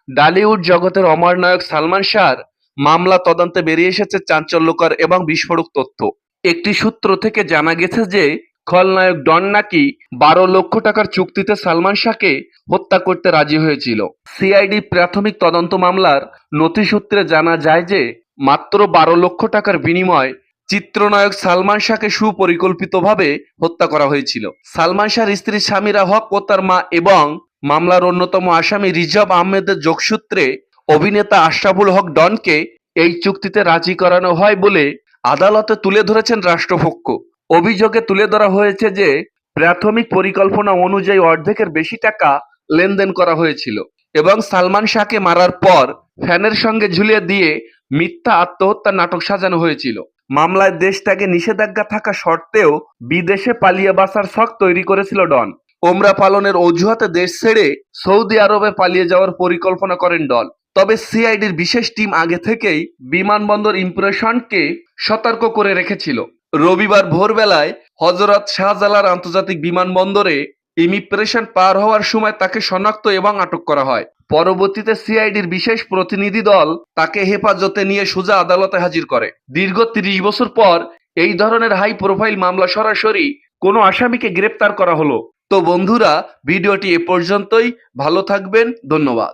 ডালিউড জগতের অমর নায়ক সালমান শাহর মামলা তদন্তে বেরিয়ে এসেছে চাঞ্চল্যকর এবং বিস্ফোরক তথ্য। একটি সূত্র থেকে জানা গেছে যে খলনায়ক ডন নাকি 12 লক্ষ টাকার চুক্তিতে সালমান শাহকে হত্যা করতে রাজি হয়েছিল। সিআইডি প্রাথমিক তদন্ত মামলার নথি সূত্রে জানা যায় যে মাত্র 12 লক্ষ টাকার বিনিময়ে চিত্রনায়ক সালমান শাহকে সুপরিকল্পিতভাবে হত্যা করা হয়েছিল। সালমান শাহর স্ত্রী সামিরা হক ও তার মা এবং মামলার অন্যতম আসামি রিজাভ আহমেদের যোগসূত্রে অভিনেতা আশরাফুল হক ডনকে এই চুক্তিতে রাজি করানো হয় বলে আদালতে তুলে ধরেছেন রাষ্ট্রপক্ষ। অভিযোগে তুলে ধরা হয়েছে যে প্রাথমিক পরিকল্পনা অনুযায়ী অর্ধেকের বেশি টাকা লেনদেন করা হয়েছিল এবং সালমান শাহকে মারার পর ফ্যানের সঙ্গে ঝুলিয়ে দিয়ে মিথ্যা আত্মহত্যার নাটক সাজানো হয়েছিল। মামলায় দেশ ত্যাগে নিষেধাজ্ঞা থাকা সত্ত্বেও বিদেশে পালিয়ে বাঁচার ছক তৈরি করেছিল ডন। ওমরা পালনের অজুহাতে দেশ ছেড়ে সৌদি আরবে পালিয়ে যাওয়ার পরিকল্পনা করেন ডন। তবে সিআইডির বিশেষ টিম আগে থেকেই বিমানবন্দর ইমিগ্রেশনকে সতর্ক করে রেখেছিল। রবিবার ভোরবেলায় হযরত শাহজালাল আন্তর্জাতিক বিমানবন্দরে ইমিগ্রেশন পার হওয়ার সময় তাকে শনাক্ত এবং আটক করা হয়। পরবর্তীতে সিআইডির বিশেষ প্রতিনিধি দল তাকে হেফাজতে নিয়ে সোজা আদালতে হাজির করে। দীর্ঘ ৩০ বছর পর এই ধরনের হাই প্রোফাইল মামলা সরাসরি কোনো আসামিকে গ্রেপ্তার করা হলো। তো বন্ধুরা, ভিডিওটি এ পর্যন্তই। ভালো থাকবেন। ধন্যবাদ।